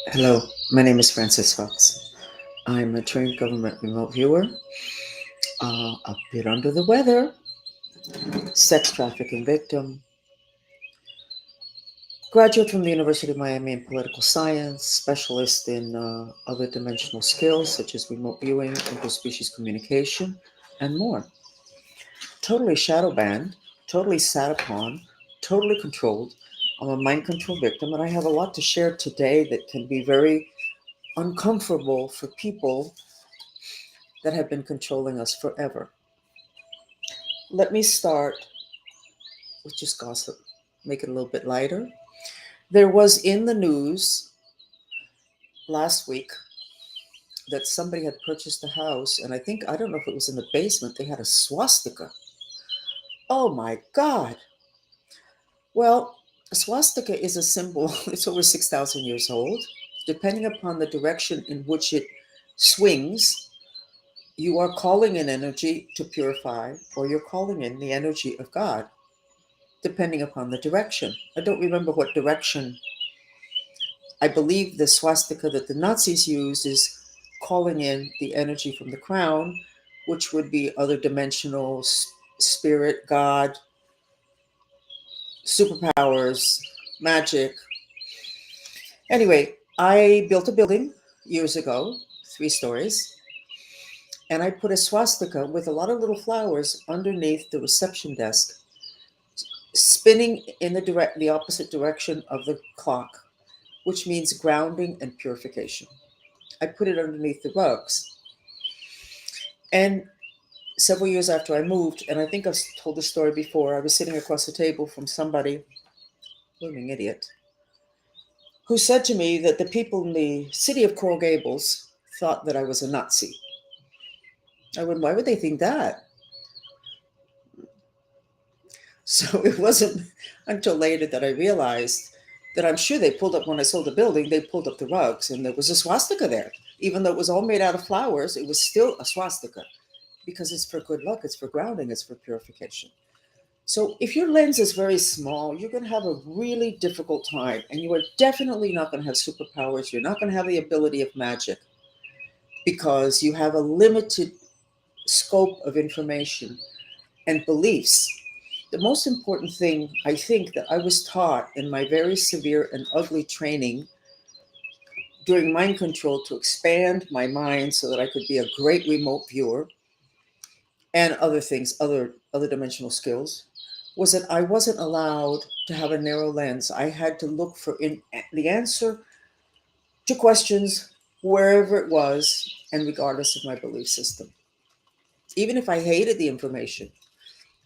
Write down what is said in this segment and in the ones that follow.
Hello, my name is Francis Fox. I'm a trained government remote viewer, a bit under the weather, sex trafficking victim, graduate from the University of Miami in political science, specialist in other dimensional skills such as remote viewing, interspecies communication, and more. Totally shadow banned, totally sat upon, totally controlled. I'm a mind control victim, and I have a lot to share today that can be very uncomfortable for people that have been controlling us forever. Let me start with just gossip, make it a little bit lighter. There was in the news last week that somebody had purchased a house, and I don't know if it was in the basement, they had a swastika. Oh my God. Well, a swastika is a symbol, it's over 6,000 years old. Depending upon the direction in which it swings, you are calling in energy to purify, or you're calling in the energy of God, depending upon the direction. I don't remember what direction. I believe the swastika that the Nazis used is calling in the energy from the crown, which would be other dimensional spirit, God, superpowers, magic. Anyway, I built a building years ago, 3 stories, and I put a swastika with a lot of little flowers underneath the reception desk, spinning in the opposite direction of the clock, which means grounding and purification. I put it underneath the rugs. And several years after I moved, and I think I've told the story before, I was sitting across the table from somebody, blooming idiot, who said to me that the people in the city of Coral Gables thought that I was a Nazi. I went, why would they think that? So it wasn't until later that I realized that I'm sure they pulled up, when I sold the building, they pulled up the rugs and there was a swastika there. Even though it was all made out of flowers, it was still a swastika because it's for good luck, it's for grounding, it's for purification. So if your lens is very small, you're going to have a really difficult time, and you are definitely not going to have superpowers. You're not going to have the ability of magic because you have a limited scope of information and beliefs. The most important thing I think that I was taught in my very severe and ugly training during mind control to expand my mind so that I could be a great remote viewer and other things, other dimensional skills, was that I wasn't allowed to have a narrow lens. I had to look for the answer to questions wherever it was and regardless of my belief system. Even if I hated the information,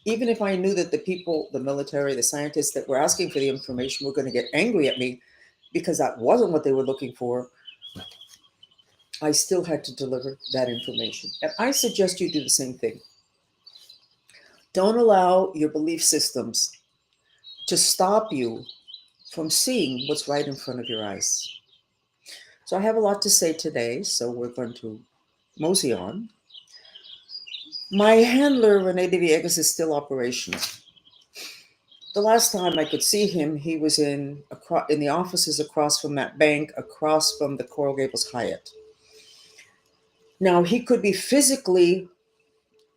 even if I knew that the people, the military, the scientists that were asking for the information were going to get angry at me because that wasn't what they were looking for, I still had to deliver that information. And I suggest you do the same thing. Don't allow your belief systems to stop you from seeing what's right in front of your eyes. So I have a lot to say today, so we're going to mosey on. My handler, Rene de Villegas, is still operational. The last time I could see him, he was in the offices across from that bank, across from the Coral Gables Hyatt. Now, he could be physically,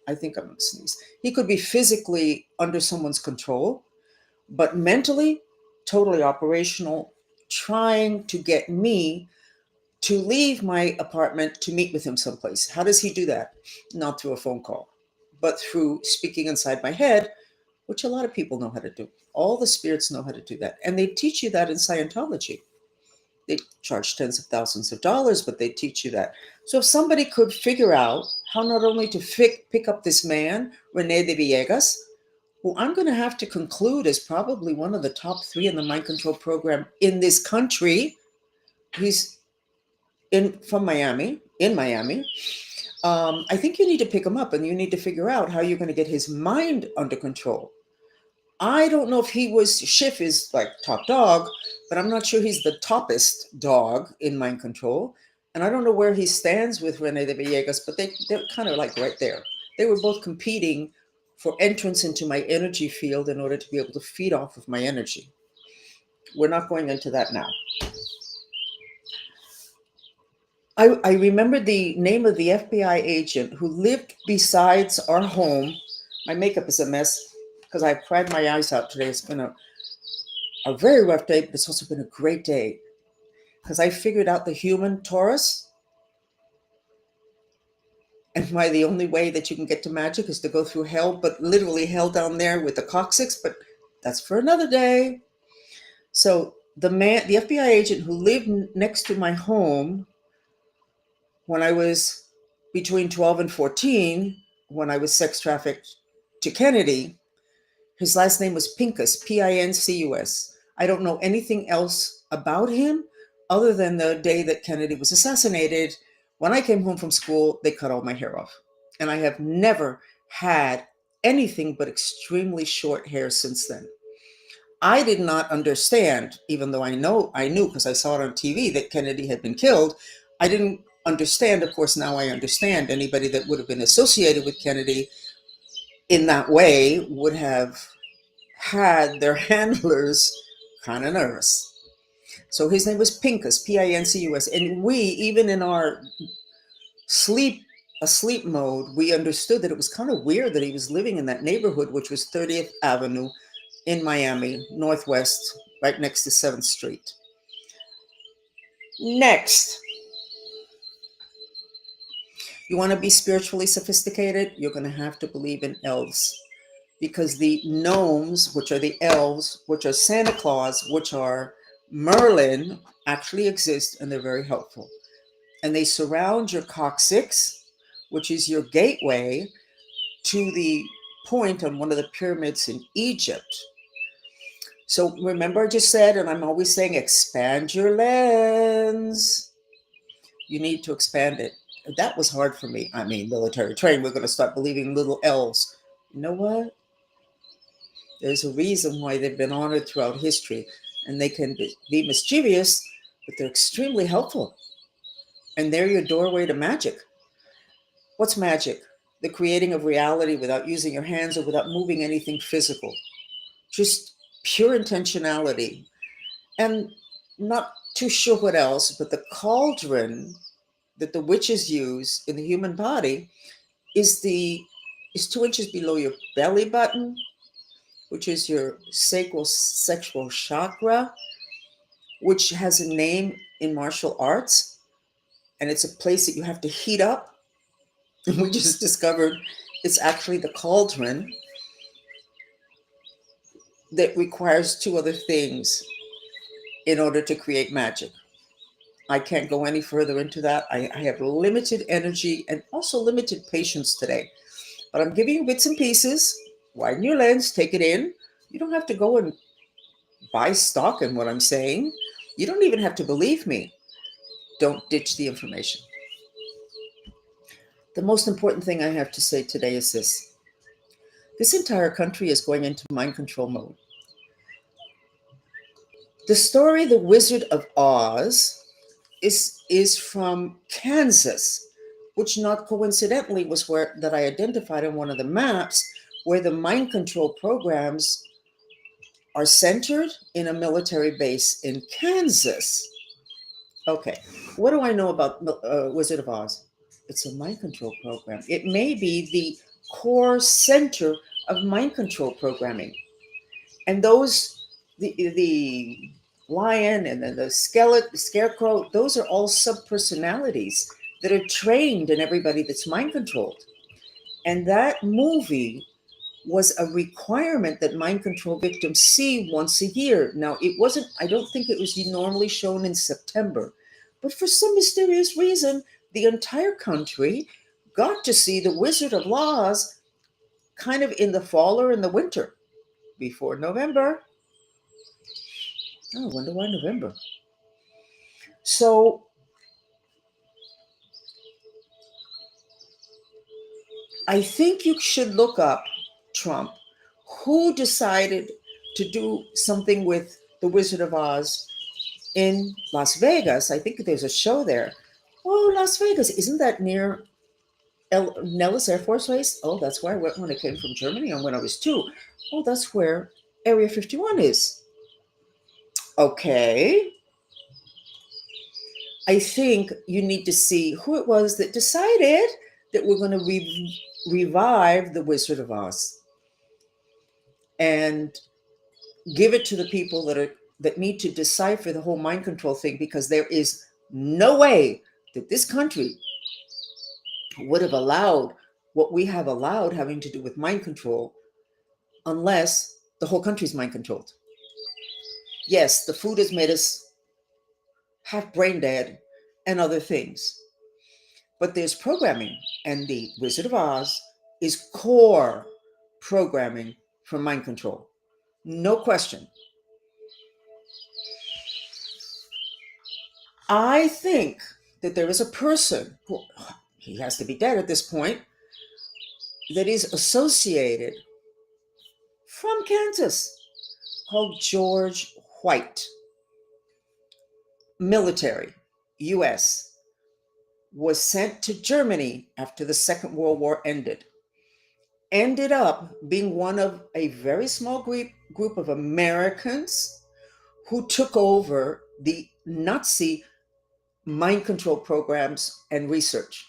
I think I'm going to sneeze, he could be physically under someone's control, but mentally, totally operational, trying to get me to leave my apartment to meet with him someplace. How does he do that? Not through a phone call, but through speaking inside my head, which a lot of people know how to do. All the spirits know how to do that. And they teach you that in Scientology. They charge tens of thousands of dollars, but they teach you that. So if somebody could figure out how not only to pick up this man, Rene de Villegas, who I'm going to have to conclude is probably one of the top 3 in the mind control program in this country. He's from Miami, in Miami. I think you need to pick him up and you need to figure out how you're going to get his mind under control. I don't know if Schiff is like top dog, but I'm not sure he's the toppest dog in mind control. And I don't know where he stands with Rene de Villegas, but they're kind of like right there. They were both competing for entrance into my energy field in order to be able to feed off of my energy. We're not going into that now. I remember the name of the FBI agent who lived besides our home. My makeup is a mess because I've cried my eyes out today. It's been a very rough day, but it's also been a great day because I figured out the human Taurus and why the only way that you can get to magic is to go through hell, but literally hell down there with the coccyx, but that's for another day. So the FBI agent who lived next to my home when I was between 12 and 14, when I was sex trafficked to Kennedy, his last name was Pincus, Pincus. I don't know anything else about him other than the day that Kennedy was assassinated. When I came home from school, they cut all my hair off. And I have never had anything but extremely short hair since then. I did not understand, even though I knew because I saw it on TV that Kennedy had been killed. I didn't understand. Of course, now I understand. Anybody that would have been associated with Kennedy in that way would have had their handlers kind of nervous. So his name was Pincus, Pincus. And we, even in our asleep mode, we understood that it was kind of weird that he was living in that neighborhood, which was 30th Avenue in Miami, Northwest, right next to 7th Street. Next, you want to be spiritually sophisticated? You're going to have to believe in elves. Because the gnomes, which are the elves, which are Santa Claus, which are Merlin, actually exist and they're very helpful. And they surround your coccyx, which is your gateway to the point on one of the pyramids in Egypt. So remember, I just said, and I'm always saying, expand your lens. You need to expand it. That was hard for me. I mean, military training, we're going to start believing little elves. You know what? There's a reason why they've been honored throughout history, and they can be mischievous, but they're extremely helpful. And they're your doorway to magic. What's magic? The creating of reality without using your hands or without moving anything physical. Just pure intentionality. And not too sure what else, but the cauldron that the witches use in the human body is 2 inches below your belly button, which is your sacral sexual chakra, which has a name in martial arts, and it's a place that you have to heat up. And we just discovered it's actually the cauldron that requires two other things in order to create magic. I can't go any further into that. I have limited energy and also limited patience today. But I'm giving you bits and pieces. Widen your lens, take it in. You don't have to go and buy stock in what I'm saying. You don't even have to believe me. Don't ditch the information. The most important thing I have to say today is this. This entire country is going into mind control mode. The story The Wizard of Oz is from Kansas, which not coincidentally was where that I identified on one of the maps where the mind control programs are centered in a military base in Kansas. Okay, what do I know about Wizard of Oz? It's a mind control program. It may be the core center of mind control programming. And the lion and then the skeleton, the scarecrow, those are all subpersonalities that are trained in everybody that's mind controlled. And that movie was a requirement that mind control victims see once a year. Now, I don't think it was normally shown in September, but for some mysterious reason, the entire country got to see The Wizard of Oz kind of in the fall or in the winter before November. Oh, I wonder why November. So I think you should look up, Trump, who decided to do something with The Wizard of Oz in Las Vegas. I think there's a show there. Oh, Las Vegas. Isn't that near Nellis Air Force Base? Oh, that's where I went when I came from Germany and when I was 2. Oh, that's where Area 51 is. Okay. I think you need to see who it was that decided that we're going to revive the Wizard of Oz and give it to the people that need to decipher the whole mind control thing, because there is no way that this country would have allowed what we have allowed having to do with mind control unless the whole country's mind controlled. Yes, the food has made us half brain dead and other things, but there's programming, and the Wizard of Oz is core programming for mind control. No question. I think that there is a person who, he has to be dead at this point, that is associated from Kansas, called George White. Military, US, was sent to Germany after the Second World War ended. Ended up being one of a very small group of Americans who took over the Nazi mind control programs and research.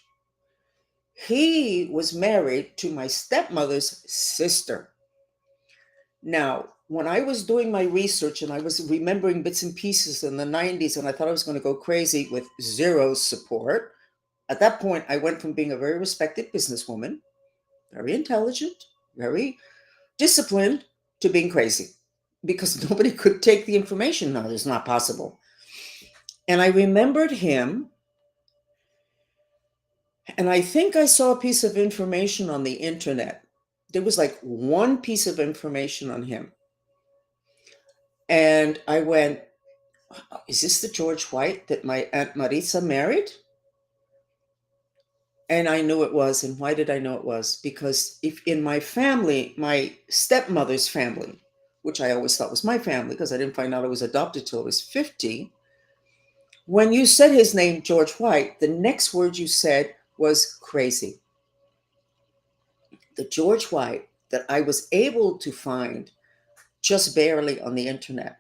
He was married to my stepmother's sister. Now, when I was doing my research and I was remembering bits and pieces in the 90s, and I thought I was going to go crazy with zero support, at that point, I went from being a very respected businesswoman, very intelligent, very disciplined, to being crazy because nobody could take the information. No, it's not possible. And I remembered him, and I think I saw a piece of information on the internet. There was like one piece of information on him. And I went, is this the George White that my Aunt Marisa married? And I knew it was. And why did I know it was? Because if in my family, my stepmother's family, which I always thought was my family because I didn't find out I was adopted till I was 50, when you said his name, George White, the next word you said was crazy. The George White that I was able to find just barely on the internet,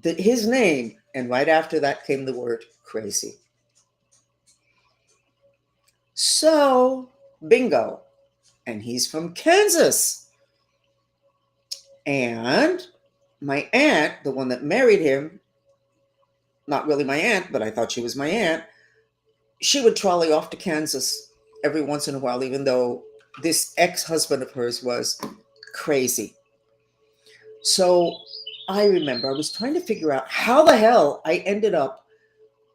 his name, and right after that came the word crazy. So, bingo. And he's from Kansas. And my aunt, the one that married him, not really my aunt, but I thought she was my aunt, she would trolley off to Kansas every once in a while, even though this ex-husband of hers was crazy. So I remember I was trying to figure out how the hell I ended up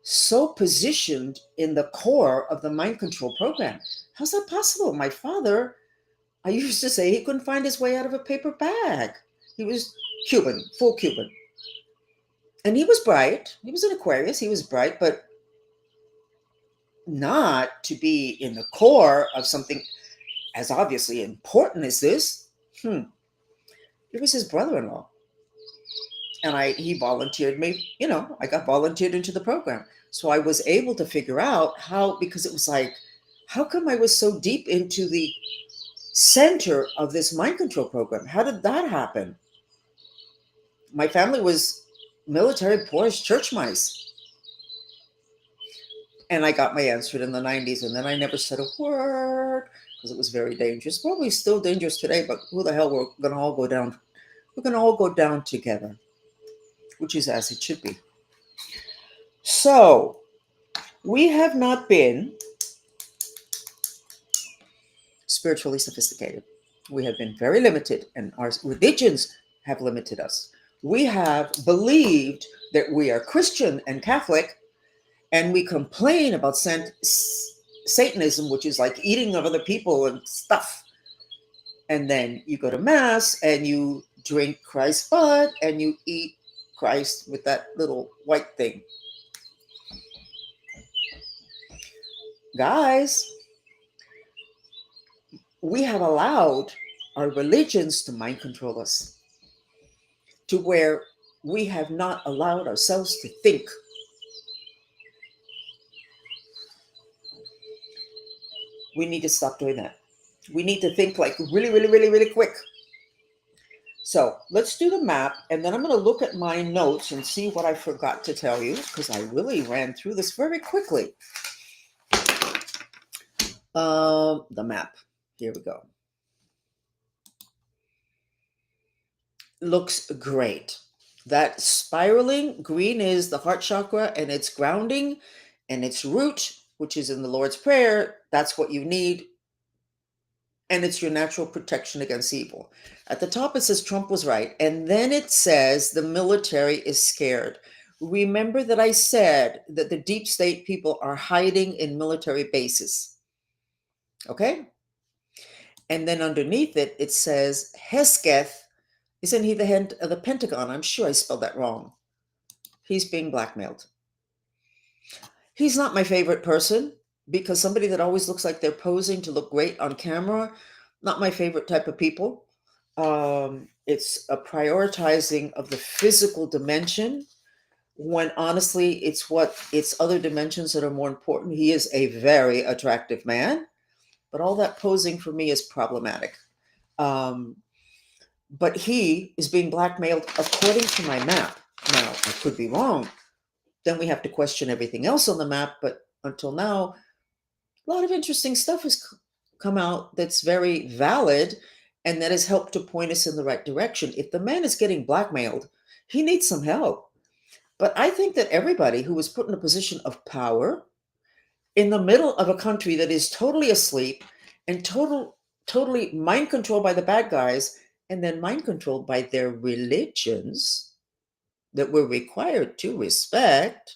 so positioned in the core of the mind control program. How's that possible? My father, I used to say he couldn't find his way out of a paper bag. He was Cuban, full Cuban. And he was bright. He was an Aquarius. He was bright, but not to be in the core of something as obviously important as this. It was his brother-in-law. And he volunteered me, I got volunteered into the program. So I was able to figure out how, because it was like, how come I was so deep into the center of this mind control program? How did that happen? My family was military, poor as church mice. And I got my answer in the 90s, and then I never said a word because it was very dangerous. Probably still dangerous today, but who the hell, we're going to all go down. We're going to all go down together, which is as it should be. So we have not been spiritually sophisticated. We have been very limited, and our religions have limited us. We have believed that we are Christian and Catholic, and we complain about Satanism, which is like eating of other people and stuff. And then you go to Mass and you drink Christ's blood and you eat Christ with that little white thing. Guys, we have allowed our religions to mind control us to where we have not allowed ourselves to think. We need to stop doing that. We need to think like really, really, really, really quick. So let's do the map, and then I'm going to look at my notes and see what I forgot to tell you, because I really ran through this very quickly. The map. Here we go. Looks great. That spiraling green is the heart chakra, and it's grounding, and its root, which is in the Lord's Prayer. That's what you need, and it's your natural protection against evil. At the top, it says Trump was right, and then it says the military is scared. Remember that I said that the deep state people are hiding in military bases. Okay? And then underneath it, it says HESGETH. Isn't he the head of the Pentagon? I'm sure I spelled that wrong. He's being blackmailed. He's not my favorite person, because somebody that always looks like they're posing to look great on camera, not my favorite type of people. It's a prioritizing of the physical dimension, when honestly it's other dimensions that are more important. He is a very attractive man, but all that posing for me is problematic. Um, but he is being blackmailed according to my map. Now, I could be wrong. Then we have to question everything else on the map. But until now, a lot of interesting stuff has come out that's very valid, and that has helped to point us in the right direction. If the man is getting blackmailed, he needs some help. But I think that everybody who was put in a position of power in the middle of a country that is totally asleep and totally mind controlled by the bad guys, and then mind controlled by their religions that we're required to respect,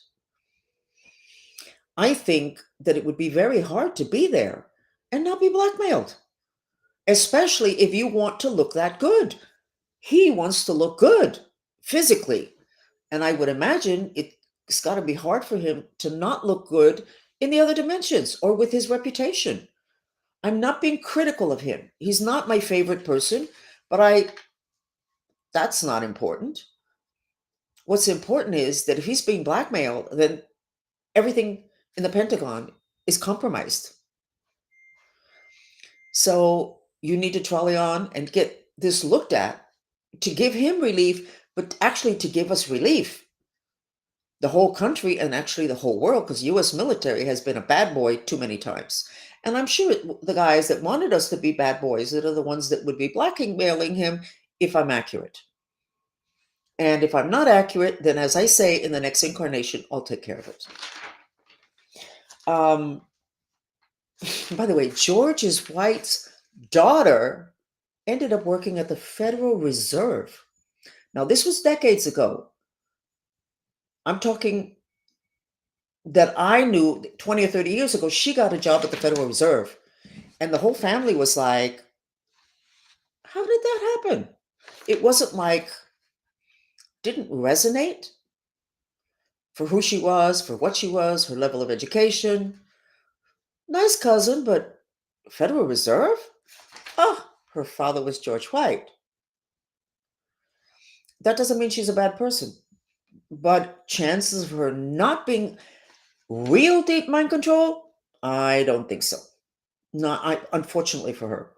I think that it would be very hard to be there and not be blackmailed, especially if you want to look that good. He wants to look good physically. And I would imagine it's got to be hard for him to not look good in the other dimensions or with his reputation. I'm not being critical of him. He's not my favorite person, but that's not important. What's important is that if he's being blackmailed, then everything in the Pentagon is compromised. So you need to trolley on and get this looked at to give him relief, but actually to give us relief. The whole country, and actually the whole world, because US military has been a bad boy too many times. And I'm sure the guys that wanted us to be bad boys that are the ones that would be blackmailing him, if I'm accurate. And if I'm not accurate, then as I say, in the next incarnation, I'll take care of it. By the way, George's White's daughter ended up working at the Federal Reserve. Now, this was decades ago. I'm talking that I knew 20 or 30 years ago. She got a job at the Federal Reserve. And the whole family was like, how did that happen? It wasn't like, didn't resonate for who she was, for what she was, her level of education. Nice cousin, but Federal Reserve? Oh, her father was George White. That doesn't mean she's a bad person. But chances of her not being real deep mind control, I don't think so. Not, unfortunately for her.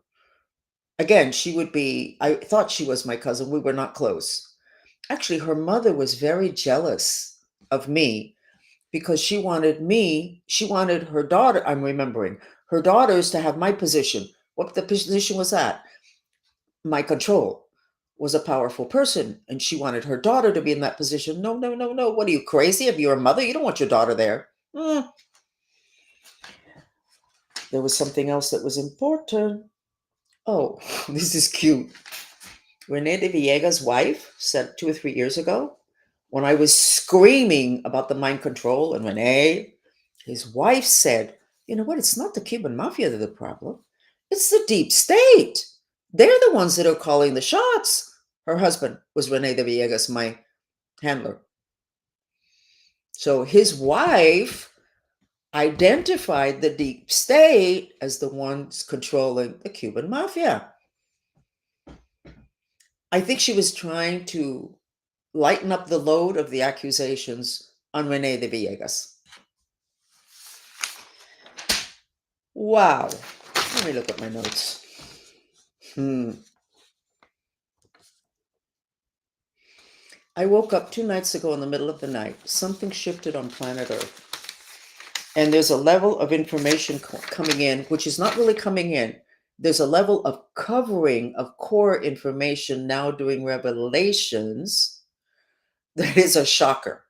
Again, she would be, I thought she was my cousin. We were not close. Actually, her mother was very jealous of me because she wanted her daughter, I'm remembering, her daughters to have my position. What the position was that? My control. Was a powerful person, and she wanted her daughter to be in that position. No, no, no, no. What are you, crazy? If you're a mother, you don't want your daughter there. There was something else that was important. Oh, this is cute. Rene de Villegas' wife said 2 or 3 years ago, when I was screaming about the mind control, and Rene, his wife said, you know what? It's not the Cuban mafia that are the problem. It's the deep state. They're the ones that are calling the shots. Her husband was Rene de Villegas, my handler. So his wife identified the deep state as the ones controlling the Cuban mafia. I think she was trying to lighten up the load of the accusations on Rene de Villegas. Wow. Let me look at my notes. I woke up 2 nights ago in the middle of the night. Something shifted on planet Earth. And there's a level of information coming in, which is not really coming in. There's a level of covering of core information now doing revelations that is a shocker.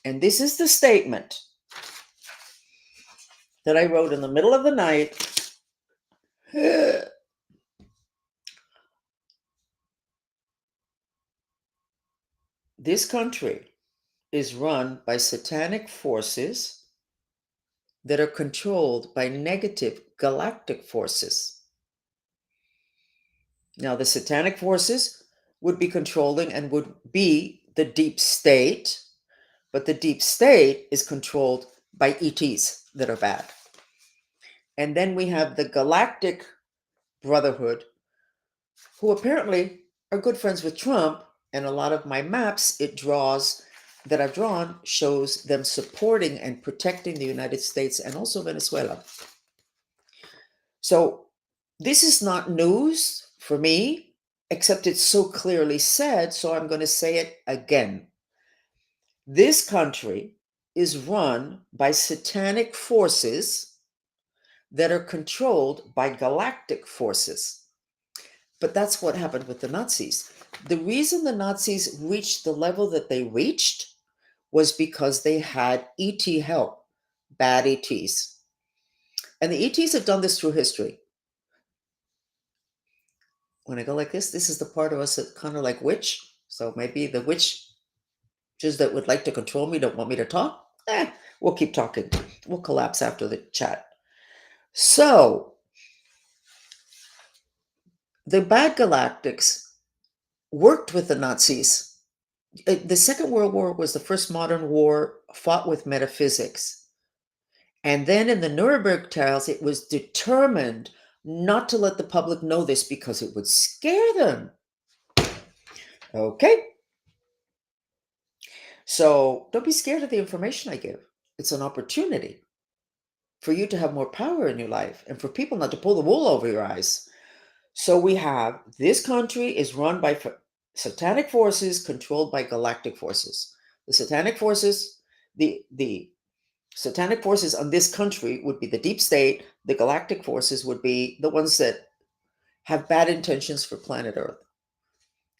And this is the statement that I wrote in the middle of the night. This country is run by satanic forces that are controlled by negative galactic forces. Now, the satanic forces would be controlling and would be the deep state, but the deep state is controlled by ETs that are bad. And then we have the Galactic Brotherhood, who apparently are good friends with Trump. And a lot of my maps that I've drawn shows them supporting and protecting the United States and also Venezuela. So this is not news for me, except it's so clearly said, so I'm going to say it again. This country is run by satanic forces that are controlled by galactic forces. But that's what happened with the Nazis. The reason the Nazis reached the level that they reached was because they had ET help, bad ETs. And the ETs have done this through history. When I go like this is the part of us that kind of like witch. So maybe the witches that would like to control me don't want me to talk. We'll keep talking. We'll collapse after the chat. So the bad galactics worked with the Nazis. The Second World War was the first modern war fought with metaphysics. And then in the Nuremberg trials, it was determined not to let the public know this because it would scare them. Okay. So don't be scared of the information I give. It's an opportunity for you to have more power in your life and for people not to pull the wool over your eyes. So we have this country is run by satanic forces controlled by galactic forces. The satanic forces, the satanic forces on this country would be the deep state. The galactic forces would be the ones that have bad intentions for planet Earth.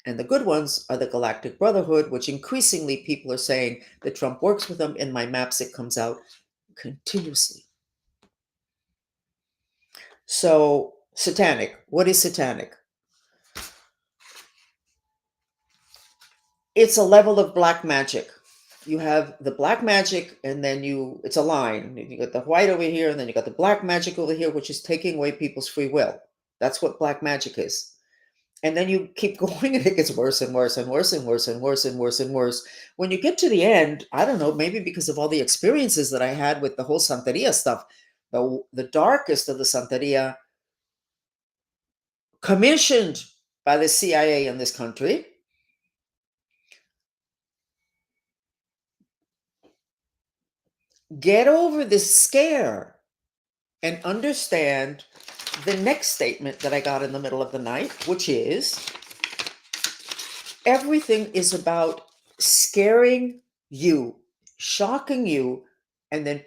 And the good ones are the Galactic Brotherhood, which increasingly people are saying that Trump works with them. In my maps, it comes out continuously. So, satanic. What is satanic? It's a level of black magic. You have the black magic, and then it's a line. You got the white over here, and then you got the black magic over here, which is taking away people's free will. That's what black magic is. And then you keep going and it gets worse and worse and worse and worse and worse and worse and worse. When you get to the end, I don't know, maybe because of all the experiences that I had with the whole Santeria stuff, the darkest of the Santeria commissioned by the CIA in this country get over this scare and understand the next statement that I got in the middle of the night, which is everything is about scaring you, shocking you, and then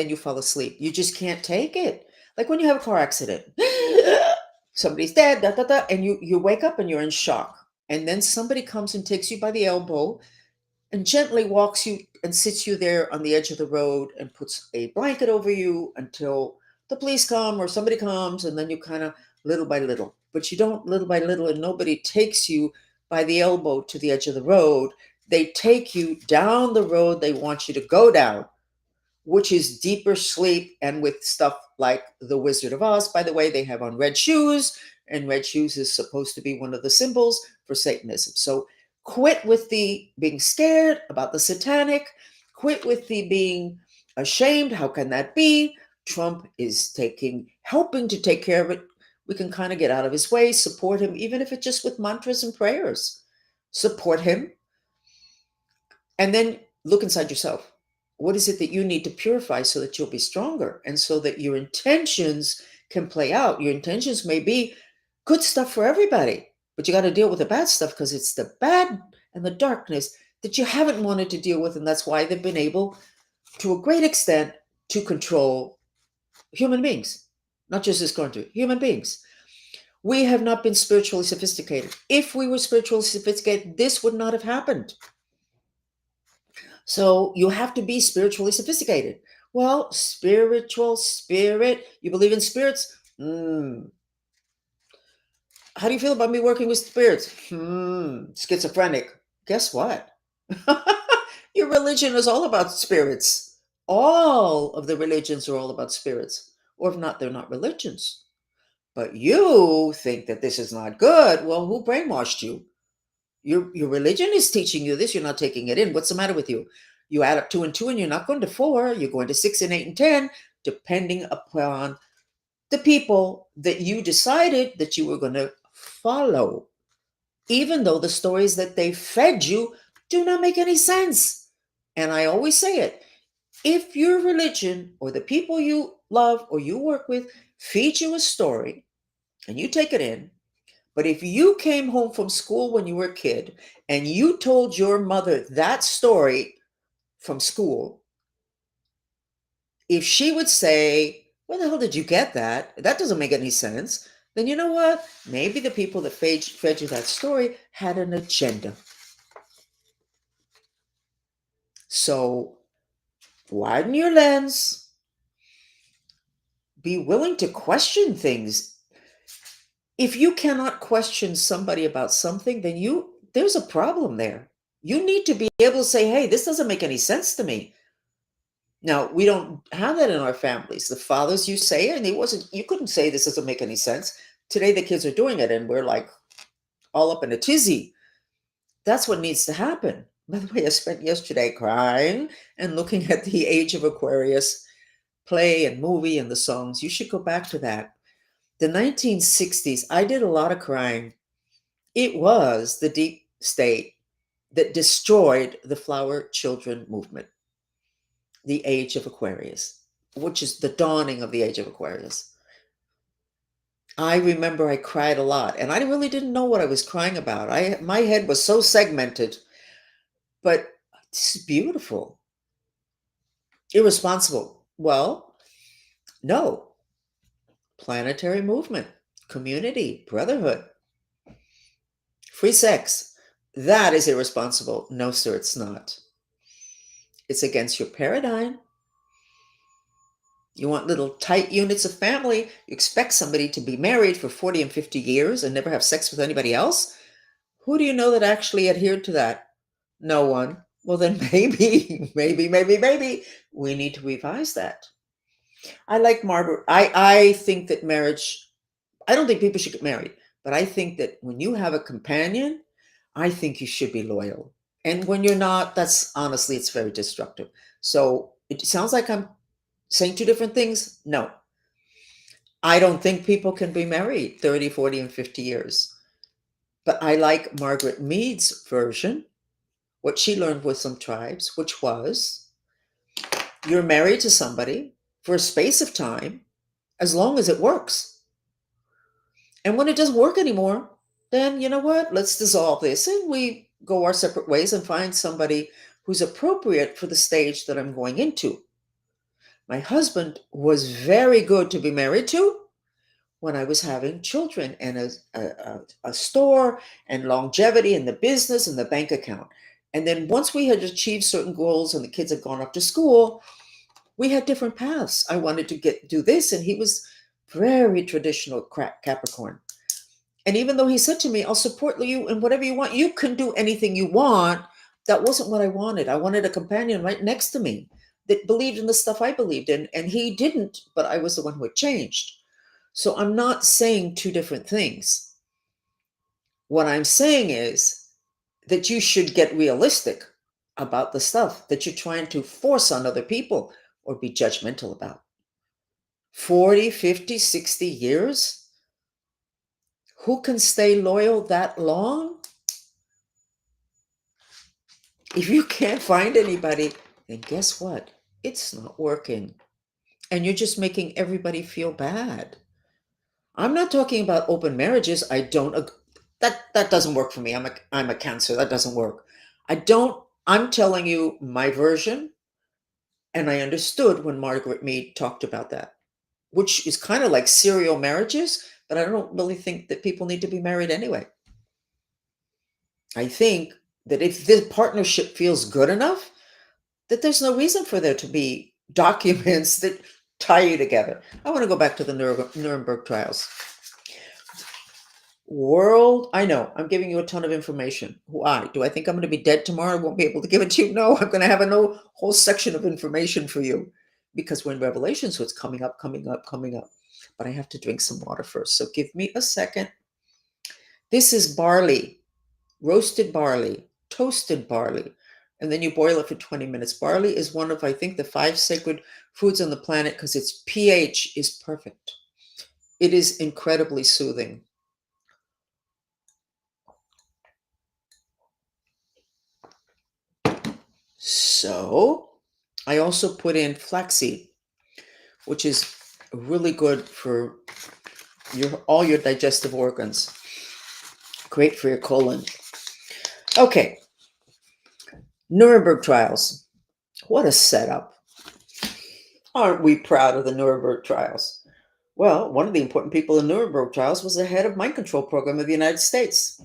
you fall asleep. You just can't take it. Like when you have a car accident, somebody's dead, da, da, da, and you wake up and you're in shock. And then somebody comes and takes you by the elbow and gently walks you and sits you there on the edge of the road and puts a blanket over you until the police come or somebody comes, and then you kind of little by little. But you don't little by little, and nobody takes you by the elbow to the edge of the road. They take you down the road they want you to go down, which is deeper sleep, and with stuff like the Wizard of Oz. By the way, they have on red shoes, and red shoes is supposed to be one of the symbols for Satanism. So quit with the being scared about the satanic. Quit with the being ashamed. How can that be? Trump is helping to take care of it. We can kind of get out of his way, support him, even if it's just with mantras and prayers. Support him. And then look inside yourself. What is it that you need to purify so that you'll be stronger and so that your intentions can play out? Your intentions may be good stuff for everybody, but you got to deal with the bad stuff because it's the bad and the darkness that you haven't wanted to deal with. And that's why they've been able, to a great extent, to control human beings, not just this country, human beings. We have not been spiritually sophisticated. If we were spiritually sophisticated, this would not have happened. So you have to be spiritually sophisticated. Well, spiritual, spirit, you believe in spirits? How do you feel about me working with spirits? Schizophrenic. Guess what? Your religion is all about spirits. All of the religions are all about spirits. Or if not, they're not religions. But you think that this is not good. Well, who brainwashed you? Your religion is teaching you this. You're not taking it in. What's the matter with you? You add up 2 and 2 and you're not going to 4. You're going to 6 and 8 and 10, depending upon the people that you decided that you were going to follow, even though the stories that they fed you do not make any sense. And I always say it. If your religion or the people you love or you work with feed you a story and you take it in, but if you came home from school when you were a kid and you told your mother that story from school, if she would say, where the hell did you get that? That doesn't make any sense. Then you know what? Maybe the people that fed you that story had an agenda. So widen your lens. Be willing to question things. If you cannot question somebody about something, then there's a problem there. You need to be able to say, hey, this doesn't make any sense to me. Now, we don't have that in our families. The fathers, you say it, and you couldn't say this doesn't make any sense. Today, the kids are doing it, and we're like all up in a tizzy. That's what needs to happen. By the way, I spent yesterday crying and looking at the Age of Aquarius play and movie and the songs. You should go back to that. The 1960s, I did a lot of crying. It was the deep state that destroyed the flower children movement, the Age of Aquarius, which is the dawning of the Age of Aquarius. I remember I cried a lot, and I really didn't know what I was crying about. My head was so segmented, but it's beautiful. Irresponsible. Well, no. Planetary movement, community, brotherhood, free sex. That is irresponsible. No, sir, it's not. It's against your paradigm. You want little tight units of family. You expect somebody to be married for 40 and 50 years and never have sex with anybody else? Who do you know that actually adhered to that? No one. Well, then maybe we need to revise that. I like Margaret. I think that marriage, I don't think people should get married, but I think that when you have a companion, I think you should be loyal. And when you're not, that's honestly, it's very destructive. So it sounds like I'm saying two different things. No, I don't think people can be married 30, 40, and 50 years. But I like Margaret Mead's version, what she learned with some tribes, which was you're married to somebody for a space of time as long as it works. And when it doesn't work anymore, then you know what? Let's dissolve this and we go our separate ways and find somebody who's appropriate for the stage that I'm going into. My husband was very good to be married to when I was having children and a store and longevity in the business and the bank account. And then once we had achieved certain goals and the kids had gone off to school, we had different paths. I wanted to do this, and he was very traditional Capricorn. And even though he said to me, I'll support you in whatever you want, you can do anything you want, that wasn't what I wanted. I wanted a companion right next to me that believed in the stuff I believed in. And he didn't, but I was the one who had changed. So I'm not saying two different things. What I'm saying is that you should get realistic about the stuff that you're trying to force on other people or be judgmental about. 40, 50, 60 years? Who can stay loyal that long? If you can't find anybody, then guess what? It's not working. And you're just making everybody feel bad. I'm not talking about open marriages. That doesn't work for me. I'm a Cancer. That doesn't work. I'm telling you my version, and I understood when Margaret Mead talked about that, which is kind of like serial marriages, but I don't really think that people need to be married anyway. I think that if this partnership feels good enough, that there's no reason for there to be documents that tie you together. I want to go back to the Nuremberg trials. I know I'm giving you a ton of information. Why? Do I think I'm going to be dead tomorrow? I won't be able to give it to you? No, I'm going to have a whole section of information for you because we're in Revelation, so it's coming up, coming up, coming up. But I have to drink some water first. So give me a second. This is barley, roasted barley, toasted barley, and then you boil it for 20 minutes. Barley is one of, I think, the 5 sacred foods on the planet because its pH is perfect. It is incredibly soothing. So I also put in flaxseed, which is really good for all your digestive organs. Great for your colon. Okay. Nuremberg trials. What a setup. Aren't we proud of the Nuremberg trials? Well, one of the important people in Nuremberg trials was the head of mind control program of the United States.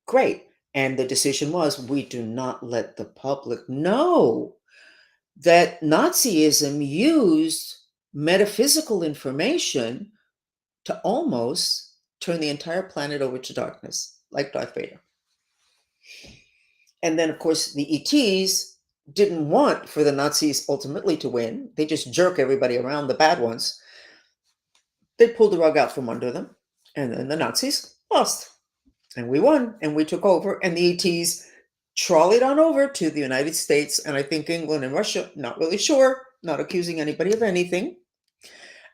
Great. And the decision was, we do not let the public know that Nazism used metaphysical information to almost turn the entire planet over to darkness, like Darth Vader. And then, of course, the ETs didn't want for the Nazis ultimately to win. They just jerk everybody around, the bad ones. They pulled the rug out from under them, and then the Nazis lost. And we won, and we took over, and the ETs trolleyed on over to the United States, and I think England and Russia, not really sure, not accusing anybody of anything.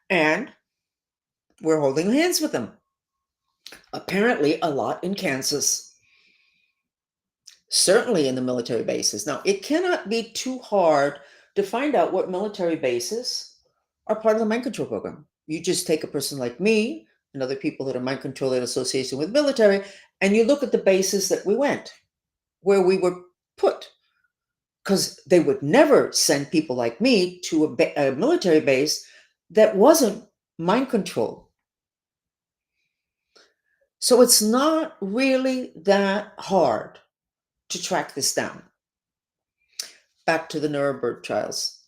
And we're holding hands with them. Apparently, a lot in Kansas. Certainly in the military bases. Now, it cannot be too hard to find out what military bases are part of the mind control program. You just take a person like me and other people that are mind controlled in association with military, and you look at the bases that we went, where we were put. Because they would never send people like me to a military base that wasn't mind controlled. So it's not really that hard to track this down. Back to the Nuremberg trials.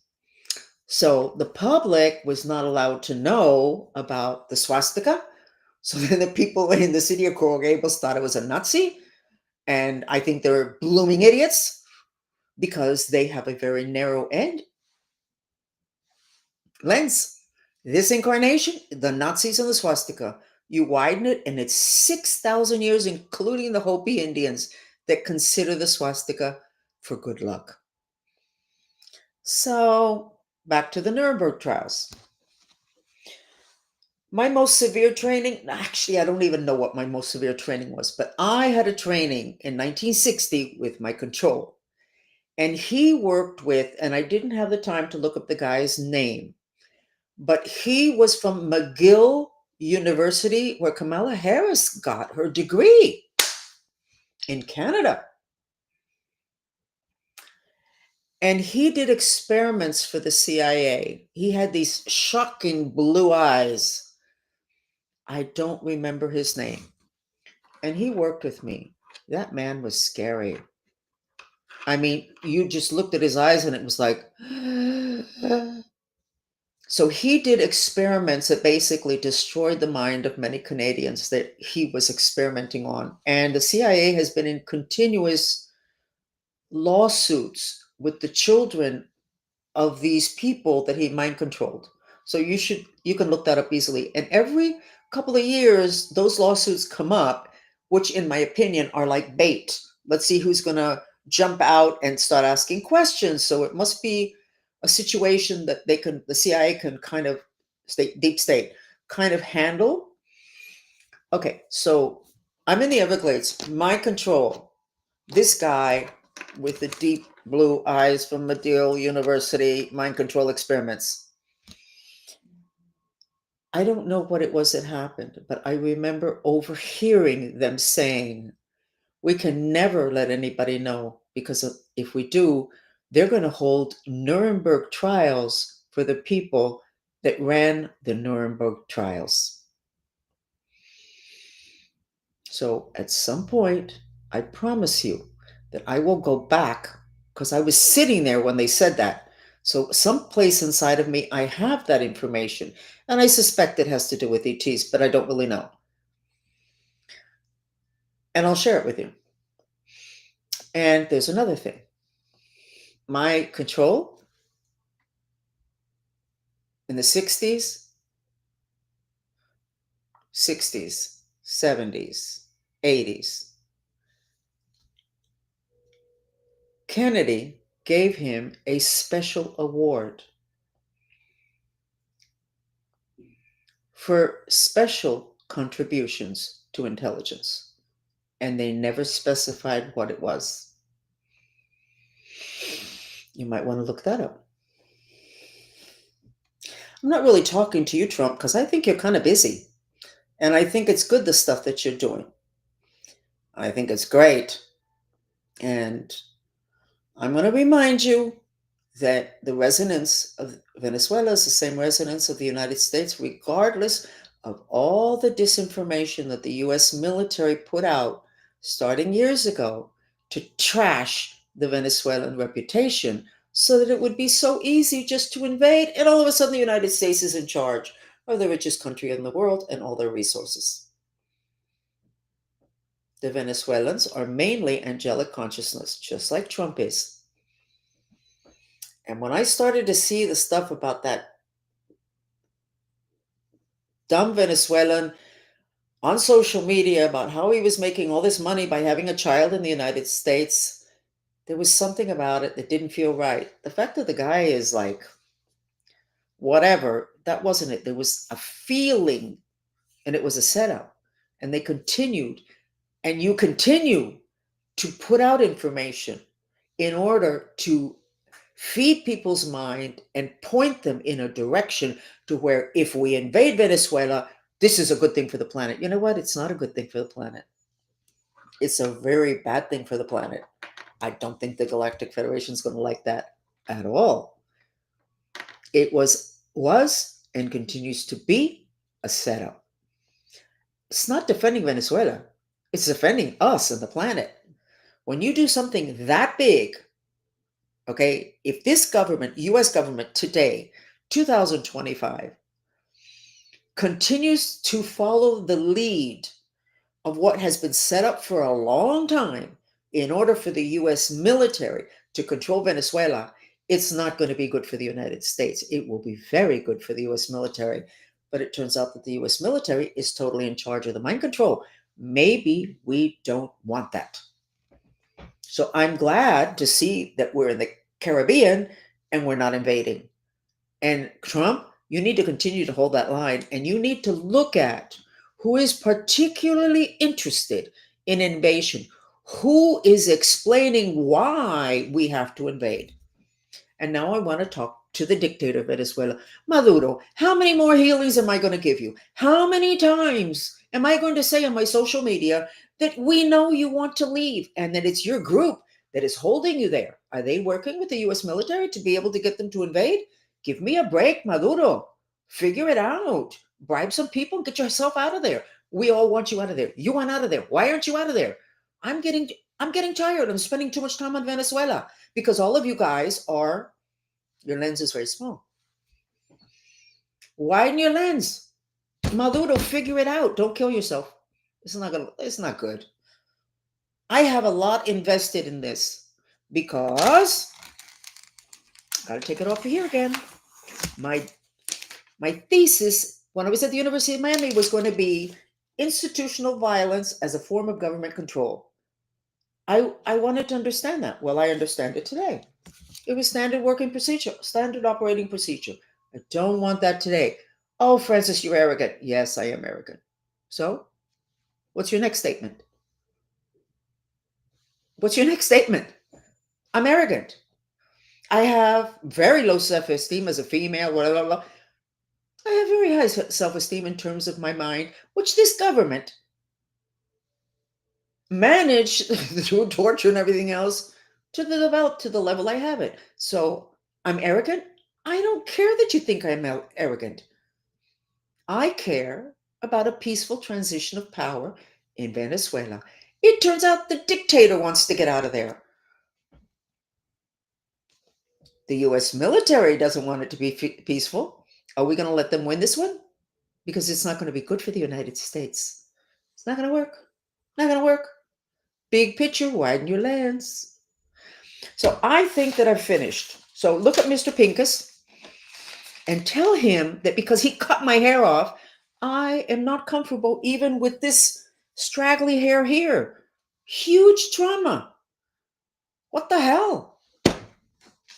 So the public was not allowed to know about the swastika. So then the people in the city of Coral Gables thought it was a Nazi. And I think they're blooming idiots because they have a very narrow lens. This incarnation, the Nazis and the swastika, you widen it, and it's 6,000 years, including the Hopi Indians, that consider the swastika for good luck. So, back to the Nuremberg trials. My most severe training, actually, I don't even know what my most severe training was, but I had a training in 1960 with my control. And he worked with, and I didn't have the time to look up the guy's name, but he was from McGill University, where Kamala Harris got her degree in Canada. And he did experiments for the CIA. He had these shocking blue eyes. I don't remember his name. And he worked with me. That man was scary. I mean, you just looked at his eyes and it was like, so he did experiments that basically destroyed the mind of many Canadians that he was experimenting on. And the CIA has been in continuous lawsuits with the children of these people that he mind controlled. So you can look that up easily. And every couple of years, those lawsuits come up, which in my opinion are like bait. Let's see who's going to jump out and start asking questions. So it must be a situation that the CIA can kind of deep state kind of handle. Okay, so I'm in the Everglades, mind control. This guy with the deep blue eyes from McGill University mind control experiments. I don't know what it was that happened, but I remember overhearing them saying, we can never let anybody know because if we do, they're going to hold Nuremberg trials for the people that ran the Nuremberg trials. So at some point, I promise you that I will go back because I was sitting there when they said that. So someplace inside of me, I have that information. And I suspect it has to do with ETs, but I don't really know. And I'll share it with you. And there's another thing. My control in the 60s, 70s, 80s, Kennedy gave him a special award for special contributions to intelligence, and they never specified what it was. You might want to look that up. I'm not really talking to you, Trump, because I think you're kind of busy. And I think it's good, the stuff that you're doing. I think it's great. And I'm going to remind you that the resonance of Venezuela is the same resonance of the United States, regardless of all the disinformation that the US military put out starting years ago to trash the Venezuelan reputation so that it would be so easy just to invade, and all of a sudden the United States is in charge of the richest country in the world and all their resources. The Venezuelans are mainly angelic consciousness, just like Trump is. And when I started to see the stuff about that dumb Venezuelan on social media about how he was making all this money by having a child in the United States, there was something about it that didn't feel right. The fact that the guy is like, whatever, that wasn't it. There was a feeling, and it was a setup. And they continued, and you continue to put out information in order to feed people's mind and point them in a direction to where if we invade Venezuela, this is a good thing for the planet. You know what? It's not a good thing for the planet. It's a very bad thing for the planet. I don't think the Galactic Federation is going to like that at all. It was and continues to be a setup. It's not defending Venezuela. It's defending us and the planet. When you do something that big, okay, if this government, US government today, 2025, continues to follow the lead of what has been set up for a long time in order for the US military to control Venezuela, it's not going to be good for the United States. It will be very good for the US military. But it turns out that the US military is totally in charge of the mind control. Maybe we don't want that. So I'm glad to see that we're in the Caribbean and we're not invading. And Trump, you need to continue to hold that line, and you need to look at who is particularly interested in invasion, who is explaining why we have to invade. And now I want to talk to the dictator of Venezuela. Maduro, how many more healings am I going to give you? How many times am I going to say on my social media that we know you want to leave and that it's your group that is holding you there? Are they working with the US military to be able to get them to invade? Give me a break, Maduro. Figure it out. Bribe some people, get yourself out of there. We all want you out of there. You want out of there. Why aren't you out of there? I'm getting tired. I'm spending too much time on Venezuela because all of you guys are, your lens is very small. Widen your lens. Maduro, figure it out. Don't kill yourself. It's not good. I have a lot invested in this because gotta take it off here again. My thesis when I was at the University of Miami was going to be institutional violence as a form of government control. I wanted to understand that. Well, I understand it today. It was standard working procedure, standard operating procedure. I don't want that today. Oh, Francis, you're arrogant. Yes, I am arrogant. So, what's your next statement? What's your next statement? I'm arrogant. I have very low self esteem as a female, blah, blah, blah. I have very high self-esteem in terms of my mind, which this government managed through torture and everything else to develop to the level I have it. So I'm arrogant. I don't care that you think I'm arrogant. I care about a peaceful transition of power in Venezuela. It turns out the dictator wants to get out of there. The US military doesn't want it to be peaceful. Are we going to let them win this one? Because it's not going to be good for the United States. It's not going to work. Not going to work. Big picture, widen your lens. So I think that I've finished. So look at Mr. Pincus and tell him that because he cut my hair off, I am not comfortable even with this straggly hair here. Huge trauma. What the hell?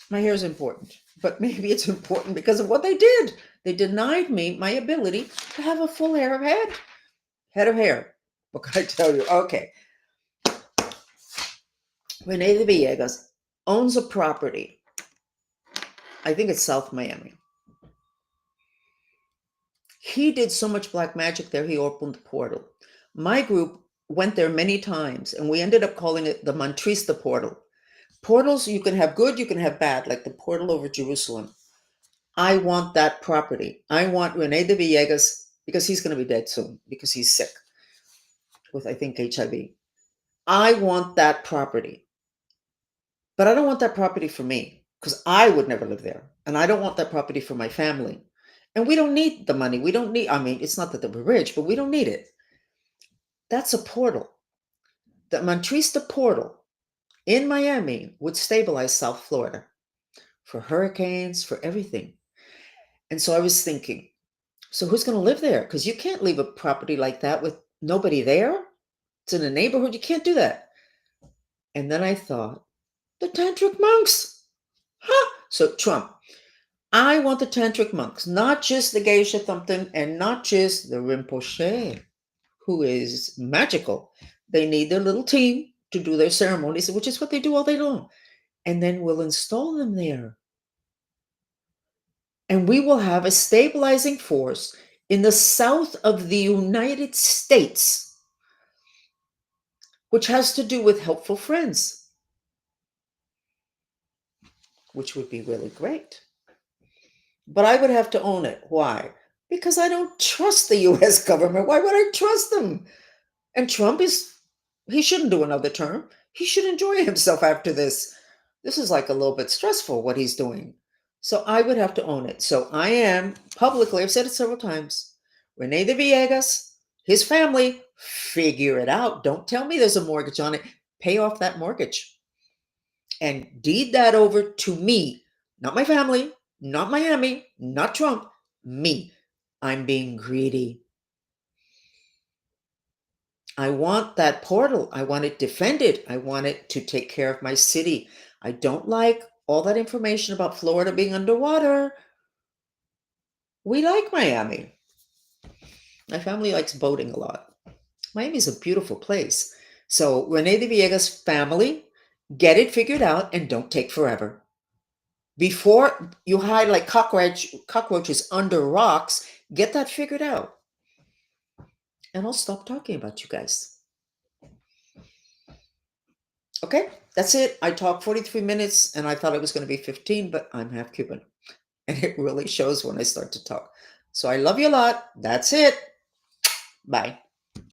My hair is important, but maybe it's important because of what they did. They denied me my ability to have a full head of hair. What can I tell you? Okay. Rene de Villegas owns a property. I think it's South Miami. He did so much black magic there, he opened the portal. My group went there many times, and we ended up calling it the Mantrista portal. Portals, you can have good, you can have bad, like the portal over Jerusalem. I want that property. I want Rene de Villegas, because he's going to be dead soon, because he's sick with, I think, HIV. I want that property. But I don't want that property for me, because I would never live there. And I don't want that property for my family. And we don't need the money. We don't need, I mean, it's not that we're rich, but we don't need it. That's a portal. The Mantrista portal in Miami would stabilize South Florida for hurricanes, for everything. And so I was thinking, so who's going to live there? Because you can't leave a property like that with nobody there. It's in a neighborhood. You can't do that. And then I thought, the tantric monks. Huh? So Trump, I want the tantric monks, not just the geisha thumping and not just the Rinpoche, who is magical. They need their little team to do their ceremonies, which is what they do all day long. And then we'll install them there. And we will have a stabilizing force in the south of the United States, which has to do with helpful friends, which would be really great. But I would have to own it. Why? Because I don't trust the US government. Why would I trust them? And Trump he shouldn't do another term. He should enjoy himself after this. This is like a little bit stressful what he's doing. So I would have to own it. So I am publicly, I've said it several times, Rene de Villegas, his family, figure it out. Don't tell me there's a mortgage on it. Pay off that mortgage and deed that over to me, not my family, not Miami, not Trump, me. I'm being greedy. I want that portal. I want it defended. I want it to take care of my city. I don't like all that information about Florida being underwater. We like Miami. My family likes boating a lot. Miami is a beautiful place. So Rene de Villegas' family, get it figured out and don't take forever. Before you hide like cockroaches under rocks, get that figured out. And I'll stop talking about you guys. Okay, that's it. I talked 43 minutes and I thought it was going to be 15, but I'm half Cuban. And it really shows when I start to talk. So I love you a lot. That's it. Bye.